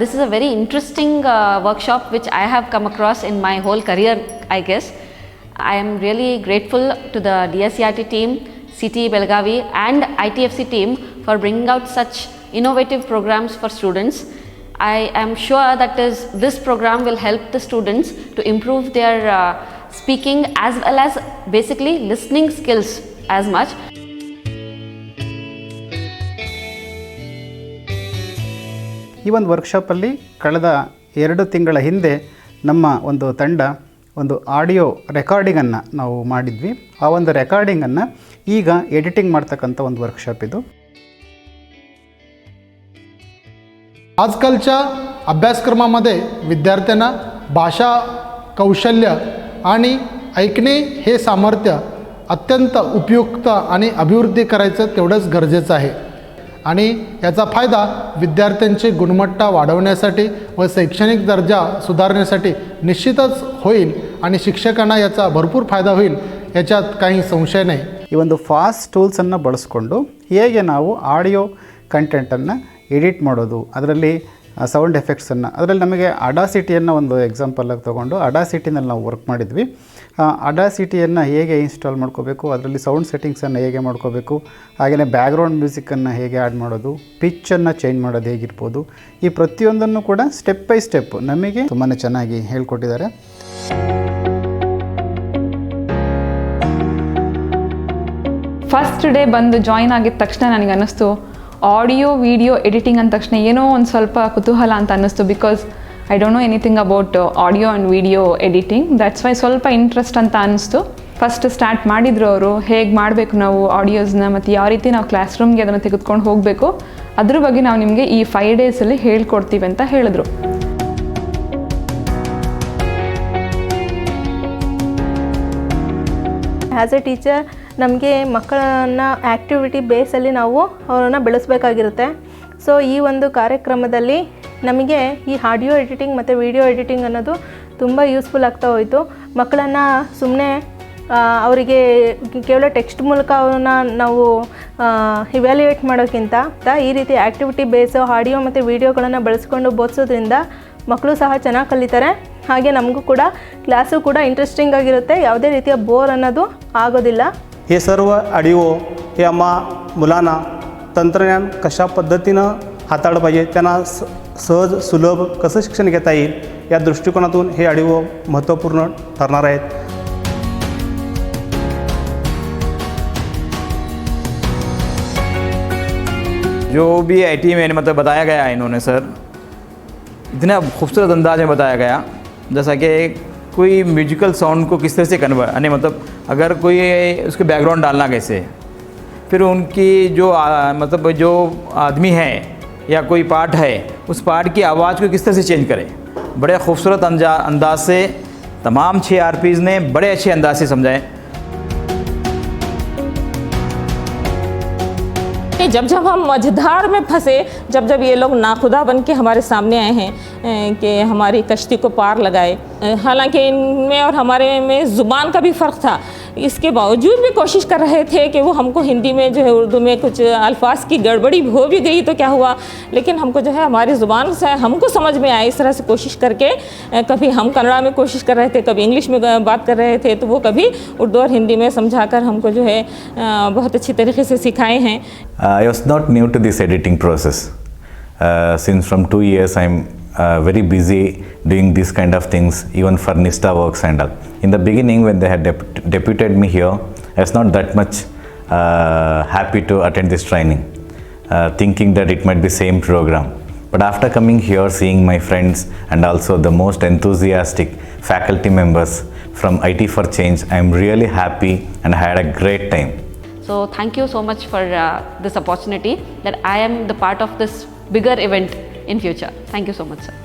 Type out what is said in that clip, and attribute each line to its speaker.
Speaker 1: This is a very interesting workshop which I have come across in my whole career, I guess. I am really grateful to the DSCRT team, CT Belgavi and ITFC team for bringing out such innovative programs for students. I am sure that this program will help the students to improve their speaking as well as basically listening skills as much.
Speaker 2: ಈ ಒಂದು ವರ್ಕ್ಶಾಪಲ್ಲಿ ಕಳೆದ 2 ತಿಂಗಳ ಹಿಂದೆ ನಮ್ಮ ಒಂದು ತಂಡ ಒಂದು audio ರೆಕಾರ್ಡಿಂಗನ್ನು ನಾವು ಮಾಡಿದ್ವಿ. ಆ ಒಂದು ರೆಕಾರ್ಡಿಂಗನ್ನು ಈಗ ಎಡಿಟಿಂಗ್ ಮಾಡ್ತಕ್ಕಂಥ ಒಂದು ವರ್ಕ್ಶಾಪ್ ಇದು.
Speaker 3: आजकालच्या अभ्यासक्रमामध्ये विद्यार्थ्यांना भाषा कौशल्य आणि ऐकणे हे सामर्थ्य अत्यंत उपयुक्त आणि अभिवृद्धी करायचं तेवढंच गरजेचं आहे आणि याचा फायदा विद्यार्थ्यांची गुणवत्ता वाढवण्यासाठी व शैक्षणिक दर्जा सुधारण्यासाठी निश्चितच होईल आणि शिक्षकांना याचा भरपूर फायदा होईल याच्यात काही संशय नाही.
Speaker 2: ಈ ಒಂದು ಫಾಸ್ಟ್ ಟೂಲ್ಸನ್ನು ಬಳಸ್ಕೊಂಡು ಹೇಗೆ ನಾವು ಆಡಿಯೋ ಕಂಟೆಂಟನ್ನು ಎಡಿಟ್ ಮಾಡೋದು, ಅದರಲ್ಲಿ ಸೌಂಡ್ ಎಫೆಕ್ಟ್ಸನ್ನು, ಅದರಲ್ಲಿ ನಮಗೆ ಅಡಾಸಿಟಿಯನ್ನು ಒಂದು ಎಕ್ಸಾಂಪಲಾಗಿ ತೊಗೊಂಡು ಅಡಾಸಿಟಿನಲ್ಲಿ ನಾವು ವರ್ಕ್ ಮಾಡಿದ್ವಿ. ಅಡಾಸಿಟಿಯನ್ನು ಹೇಗೆ ಇನ್ಸ್ಟಾಲ್ ಮಾಡ್ಕೋಬೇಕು, ಅದರಲ್ಲಿ ಸೌಂಡ್ ಸೆಟ್ಟಿಂಗ್ಸನ್ನು ಹೇಗೆ ಮಾಡ್ಕೋಬೇಕು, ಹಾಗೆಯೇ ಬ್ಯಾಕ್ಗ್ರೌಂಡ್ ಮ್ಯೂಸಿಕ್ಕನ್ನು ಹೇಗೆ ಆ್ಯಡ್ ಮಾಡೋದು, ಪಿಚ್ಚನ್ನು ಚೇಂಜ್ ಮಾಡೋದು ಹೇಗಿರ್ಬೋದು, ಈ ಪ್ರತಿಯೊಂದನ್ನು ಕೂಡ ಸ್ಟೆಪ್ ಬೈ ಸ್ಟೆಪ್ ನಮಗೆ ತುಂಬಾ ಚೆನ್ನಾಗಿ ಹೇಳ್ಕೊಟ್ಟಿದ್ದಾರೆ.
Speaker 4: ಫಸ್ಟ್ ಡೇ ಬಂದು ಜಾಯಿನ್ ಆಗಿದ ತಕ್ಷಣ ನನಗೆ ಅನ್ನಿಸ್ತು ಆಡಿಯೋ ವಿಡಿಯೋ ಎಡಿಟಿಂಗ್ ಅಂದ ತಕ್ಷಣ ಏನೋ ಒಂದು ಸ್ವಲ್ಪ ಕುತೂಹಲ ಅಂತ ಅನ್ನಿಸ್ತು. Because I don't know anything about audio and video editing. That's why ಸ್ವಲ್ಪ ಇಂಟ್ರೆಸ್ಟ್ ಅಂತ ಅನ್ನಿಸ್ತು. ಫಸ್ಟ್ ಸ್ಟಾರ್ಟ್ ಮಾಡಿದ್ರು ಅವರು, ಹೇಗೆ ಮಾಡಬೇಕು ನಾವು ಆಡಿಯೋಸ್ನ ಮತ್ತು ಯಾವ ರೀತಿ ನಾವು ಕ್ಲಾಸ್ ರೂಮ್ಗೆ ಅದನ್ನು ತೆಗೆದುಕೊಂಡು ಹೋಗಬೇಕು, ಅದ್ರ ಬಗ್ಗೆ ನಾವು ನಿಮಗೆ ಈ 5 ಡೇಸಲ್ಲಿ ಹೇಳ್ಕೊಡ್ತೀವಿ ಅಂತ ಹೇಳಿದ್ರು.
Speaker 5: ಆ್ಯಸ್ ಎ ಟೀಚರ್ ನಮಗೆ ಮಕ್ಕಳನ್ನು ಆ್ಯಕ್ಟಿವಿಟಿ ಬೇಸಲ್ಲಿ ನಾವು ಅವರನ್ನು ಬೆಳೆಸಬೇಕಾಗಿರುತ್ತೆ. ಸೊ ಈ ಒಂದು ಕಾರ್ಯಕ್ರಮದಲ್ಲಿ ನಮಗೆ ಈ ಆಡಿಯೋ ಎಡಿಟಿಂಗ್ ಮತ್ತು ವಿಡಿಯೋ ಎಡಿಟಿಂಗ್ ಅನ್ನೋದು ತುಂಬ ಯೂಸ್ಫುಲ್ ಆಗ್ತಾ ಹೋಯಿತು. ಮಕ್ಕಳನ್ನು ಸುಮ್ಮನೆ ಅವರಿಗೆ ಕೇವಲ ಟೆಕ್ಸ್ಟ್ ಮೂಲಕ ಅವ್ರನ್ನ ನಾವು ಇವ್ಯಾಲ್ಯೂಯೇಟ್ ಮಾಡೋಕ್ಕಿಂತ ಈ ರೀತಿ ಆ್ಯಕ್ಟಿವಿಟಿ ಬೇಸು ಆಡಿಯೋ ಮತ್ತು ವಿಡಿಯೋಗಳನ್ನು ಬಳಸ್ಕೊಂಡು ಬೋಧಿಸೋದ್ರಿಂದ ಮಕ್ಕಳು ಸಹ ಚೆನ್ನಾಗಿ ಕಲಿತಾರೆ. ಹಾಗೆ ನಮಗೂ ಕೂಡ ಕ್ಲಾಸು ಕೂಡ ಇಂಟ್ರೆಸ್ಟಿಂಗ್ ಆಗಿರುತ್ತೆ, ಯಾವುದೇ ರೀತಿಯ ಬೋರ್ ಅನ್ನೋದು ಆಗೋದಿಲ್ಲ.
Speaker 6: हे सर्व ऑडिओ हे आम्हा मुलांना तंत्रज्ञान कशा पद्धतीनं हाताळलं पाहिजे, त्यांना सहज सुलभ कसं शिक्षण घेता येईल या दृष्टिकोनातून हे ऑडिओ महत्त्वपूर्ण ठरणार आहेत.
Speaker 7: जो भी IT में मतलब बताया गया है इन्होंने सर, इतना खूबसूरत अंदाज में बताया गया. जैसा कि कोई म्यूजिकल साउंड को किस तरह से कन्वर्ट, यानी मतलब अगर कोई उसके बैकग्राउंड डालना कैसे, फिर उनकी जो मतलब जो आदमी है या कोई पार्ट है उस पार्ट की आवाज़ को किस तरह से चेंज करें, बड़े खूबसूरत अंदाज से तमाम 6 RPs ने बड़े अच्छे अंदाज से समझाए.
Speaker 8: जब जब हम मझधार में फंसे, जब जब ये लोग नाखुदा बन के हमारे सामने आए हैं कि हमारी कश्ती को पार लगाए, हालांकि इनमें और हमारे में ज़ुबान का भी फ़र्क था, इसके बावजूद भी कोशिश कर रहे थे कि वो हमको हिंदी में जो है उर्दू में कुछ अल्फाज की गड़बड़ी हो भी गई तो क्या हुआ, लेकिन हमको जो है हमारी ज़ुबान से हमको समझ में आए. इस तरह से कोशिश करके कभी हम कन्नड़ा में कोशिश कर रहे थे, कभी इंग्लिश में बात कर रहे थे, तो वो कभी उर्दू और हिंदी में समझाकर हमको जो है बहुत अच्छी तरीके से सिखाए हैं.
Speaker 9: I was not new to this editing process. Since from 2 years I am very busy doing these kind of things, even for NISTA works and all. In the beginning when they had deputed me here, I was not that much happy to attend this training, thinking that it might be same program. But after coming here, seeing my friends and also the most enthusiastic faculty members from IT for Change, I am really happy and I had a great time.
Speaker 1: So thank you so much for this opportunity that I am the part of this bigger event in future. Thank you so much, sir.